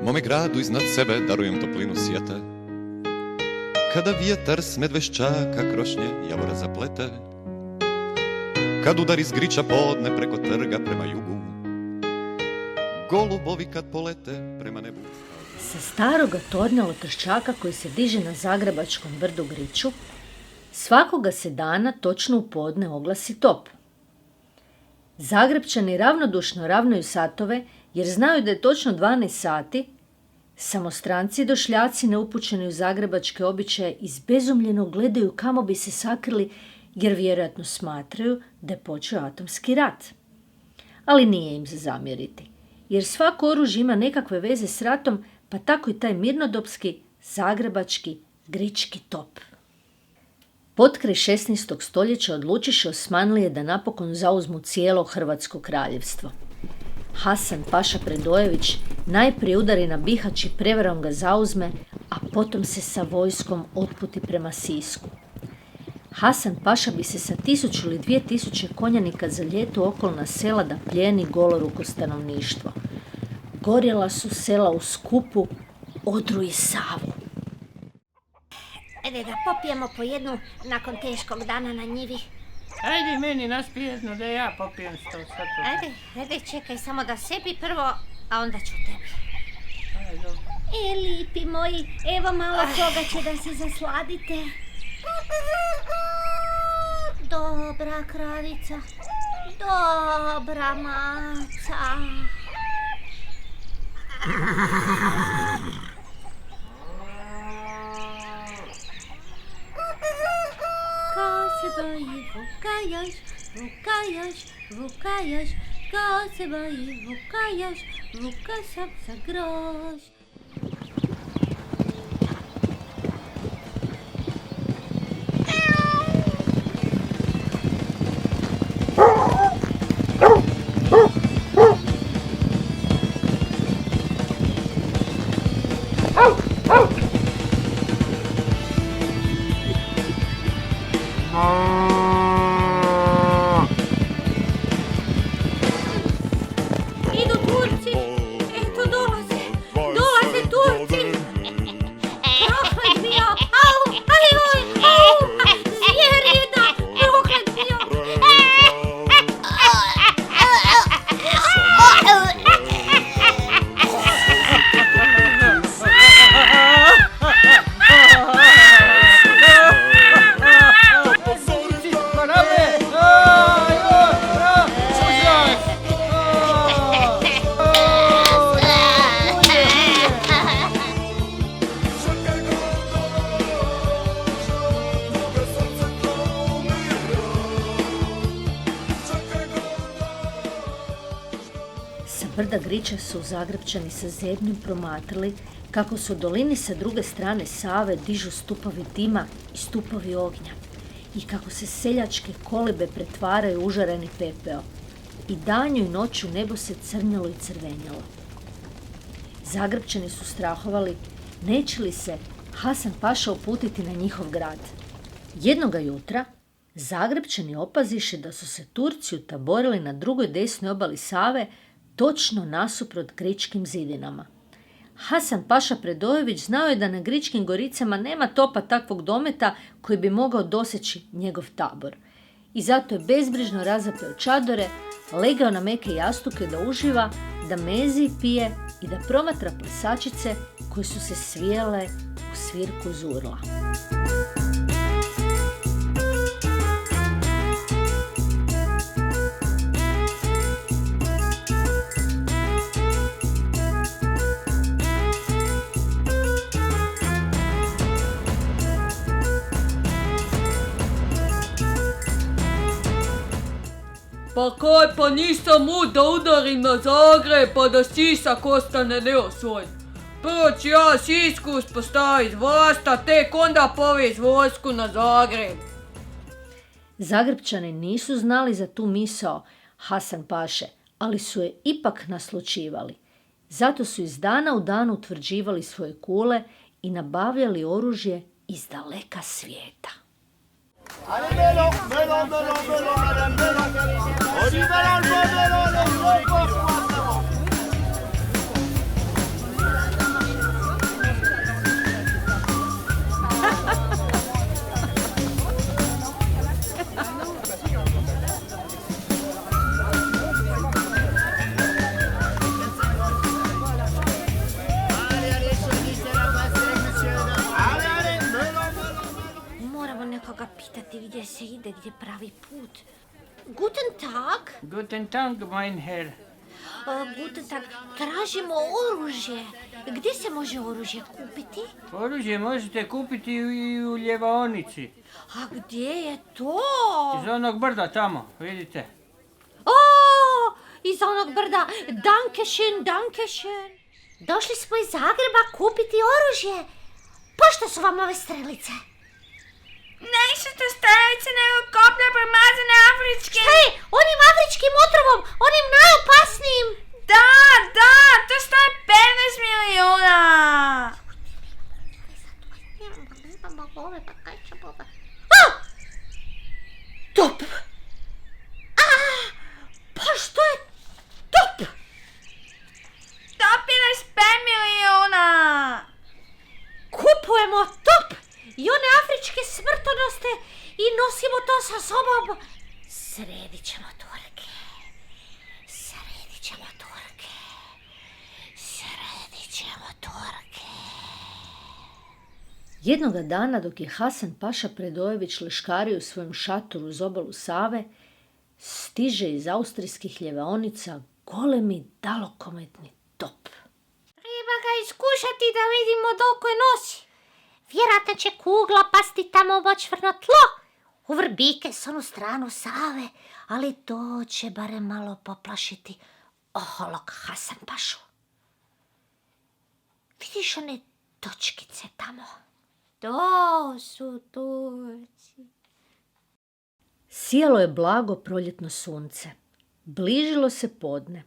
Mome gradu iznad sebe darujem toplinu sjete. Kada vjetar s medveščaka krošnje javora zaplete, kad udar iz griča podne preko trga prema jugu, golubovi kad polete prema nebu. Sa staroga tornja Lotrščaka koji se diže na zagrebačkom brdu Griču, svakoga se dana točno u podne oglasi top. Zagrebčani ravnodušno ravnaju satove jer znaju da je točno 12 sati. Samostranci i došljaci neupućeni u zagrebačke običaje izbezumljeno gledaju kamo bi se sakrili jer vjerojatno smatraju da je počeo atomski rat. Ali nije im za zamjeriti, jer svako oružje ima nekakve veze s ratom, pa tako i taj mirnodopski, zagrebački, grički top. Potkraj 16. stoljeća odlučiše Osmanlije da napokon zauzmu cijelo Hrvatsko kraljevstvo. Hasan Paša Predojević najprije udari na Bihać i prevarom ga zauzme, a potom se sa vojskom otputi prema Sisku. Hasan Paša bi se sa 1000 ili 2000 konjanika za ljeto okolna sela da plijeni goloruko stanovništvo. Gorjela su sela u skupu Odru i Savu. Ajde da popijemo po jednu nakon teškog dana na njivi. Ajde meni naspi jednu da ja popijem što sad. Ajde, čekaj samo da sebi prvo, a onda ću tebi. Ajde. Lipi moji, evo malo toga će da se zasladite. Dobra kravica, dobra maca. Kasıbayı vukayaş, vukayaş, vukayaş. Kasıbayı vukayaş, vukasak sagroş. Idu Turci, eto dolaze Turci. Proklet bio, au, zvijer jedna, proklet bio. Sa brda Griča su Zagrebčani sa zebnjom promatrali kako su u dolini sa druge strane Save dižu stupovi dima i stupovi ognja i kako se seljačke kolibe pretvaraju u užareni pepeo. I danju i noću nebo se crnjalo i crvenjalo. Zagrebčani su strahovali neće li se Hasan Paša uputiti na njihov grad. Jednoga jutra Zagrebčani opaziše da su se Turci utaborili na drugoj desnoj obali Save točno nasuprot gričkim zidinama. Hasan Paša Predojević znao je da na gričkim goricama nema topa takvog dometa koji bi mogao doseći njegov tabor. I zato je bezbrižno razapeo čadore, legao na meke jastuke da uživa, da mezi i pije i da promatra plesačice koje su se svijele u svirku zurla. Pa kaj, pa nisam mud da udarim na Zagreb pa da Sisak ostane neosvojen. Prvo ću ja Sisku uspostaviti vlast, a tek onda povest vojsku na Zagreb. Zagrebčani nisu znali za tu misao Hasan Paše, ali su je ipak naslućivali. Zato su iz dana u dan utvrđivali svoje kule i nabavljali oružje iz daleka svijeta. ide pravi put. Guten Tag. Guten Tag, mein Herr. Guten Tag. Tražimo oružje. Gdje se može oružje kupiti? Oružje možete kupiti i u ljevaonici. A gdje je to? Iz onog brda tamo, vidite. Iz onog brda. Dankeschön, dankeschön. Došli smo iz Zagreba kupiti oružje. Pošto su vam ove strelice? Nisu to strelice, nego koplja premazane afričke. Šta je? Onim afričkim otrovom, onim najopasnijim. Da, to stoje 15 milijuna. Top! Pa što je top? Top je nas 5 milijuna. Kupujemo top i one afričke smrtonoste i nosimo to sa sobom. Sredit ćemo Turke. Jednoga dana dok je Hasan Paša Predojević leškario u svojem šatoru uz obalu Save, stiže iz austrijskih ljevaonica golemi dalekometni top. Treba ga iskušati da vidimo dok je nosi. Vjerojatno će kugla pasti tamo u močvarno tlo, u Vrbike s onu stranu Save, ali to će barem malo poplašiti oholog Hasan Pašu. Vidiš one točkice tamo? To su Turci. Sijalo je blago proljetno sunce. Bližilo se podne.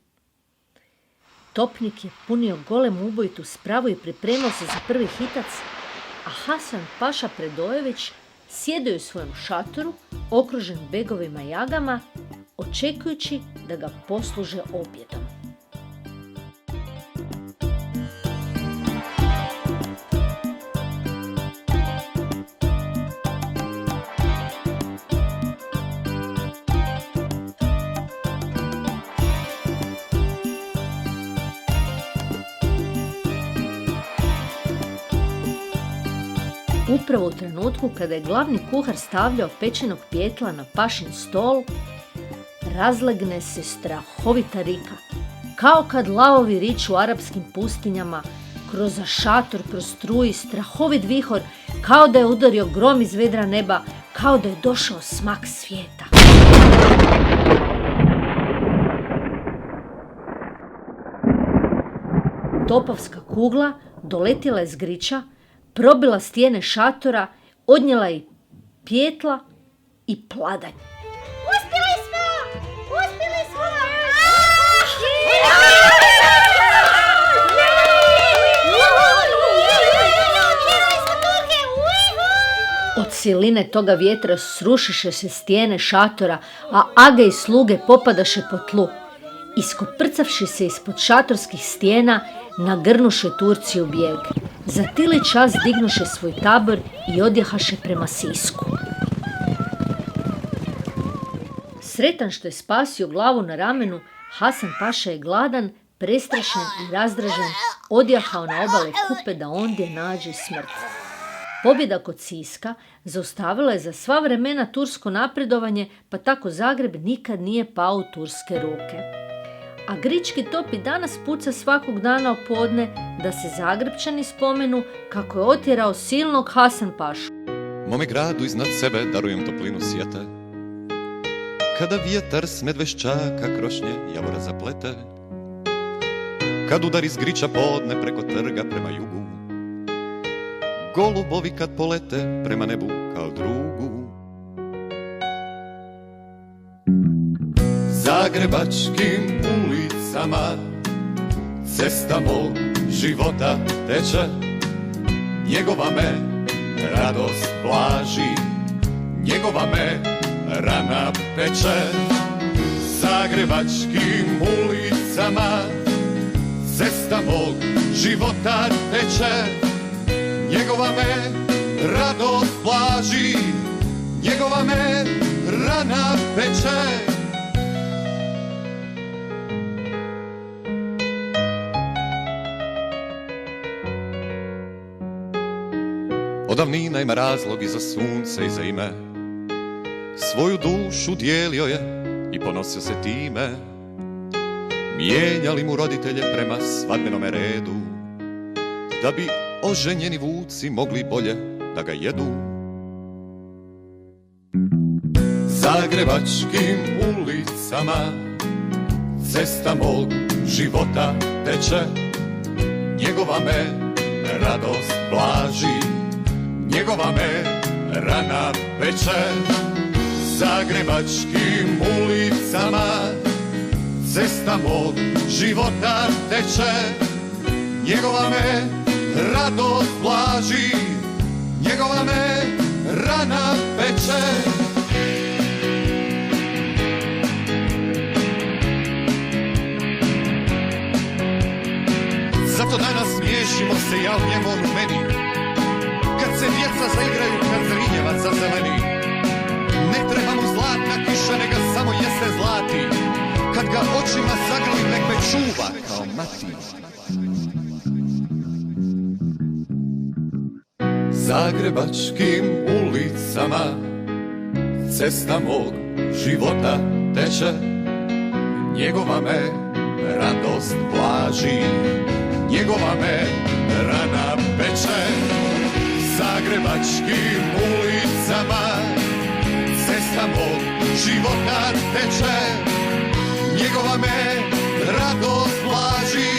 Topnik je punio golem ubojitu spravu i pripremao se za prvi hitac, a Hasan Paša Predojević sjedio u svojem šatoru, okružen begovima i jagama, očekujući da ga posluže objedom. Upravo u trenutku kada je glavni kuhar stavljao pečenog pijetla na Pašin stol, razlegne se strahovita rika, kao kad lavovi riču u arapskim pustinjama, kroz šator, kroz struji, strahovit vihor, kao da je udario grom iz vedra neba, kao da je došao smak svijeta. Topovska kugla doletjela je s griča, probila stijene šatora, odnijela i pijetla i pladanj. Uspjeli smo! Od siline toga vjetra srušiše se stijene šatora, a age i sluge popadaše po tlu. Iskoprcavši se ispod šatorskih stijena, nagrnuše Turci u bijeg. Za tili čas dignuše svoj tabor i odjehaše prema Sisku. Sretan što je spasio glavu na ramenu, Hasan Paša je gladan, prestrašen i razdražen, odjahao na obale Kupe da ondje nađe smrt. Pobjeda kod Siska zaustavila je za sva vremena tursko napredovanje, pa tako Zagreb nikad nije pao u turske ruke. A grički top i danas puca svakog dana u podne da se Zagrebčani spomenu kako je otjerao silnog Hasan Pašu. Mome gradu iznad sebe darujem toplinu sjete. Kada vjetar s medveščaka krošnje javora zaplete, kad udari s griča podne preko trga prema jugu, golubovi kad polete prema nebu kao drugu. Zagrebačkim ulicama cesta mog života teče, njegova me radost blaži, njegova me rana peče. Zagrebačkim ulicama cesta mog života teče, njegova me radost blaži, njegova me rana peče. Od davnina ima razlog i za sunce i za ime, Svoju dušu dijelio je i ponosio se time. Mijenjali mu roditelje prema svadbenome redu, da bi oženjeni vuci mogli bolje da ga jedu. Zagrebačkim ulicama cesta mog života teče, njegova me radost blaži, njegova me rana peče. Zagrebačkim ulicama cesta mog života teče, njegova me radost blaži, njegova me rana peče. Zato danas smiješimo se, ja u njemu, on u meni, kad se djeca zaigraju, kad zrinjevac zazeleni. Ne treba mu zlatna kiša, neka samo jeste zlati, kad ga očima zagrlim, nek me čuva kao mati. Zagrebačkim ulicama cesta mog života teče, njegova me radost blaži, njegova me rana peče. Zagrebačkim ulicama cesta mog života teče, njegova me radost blaži,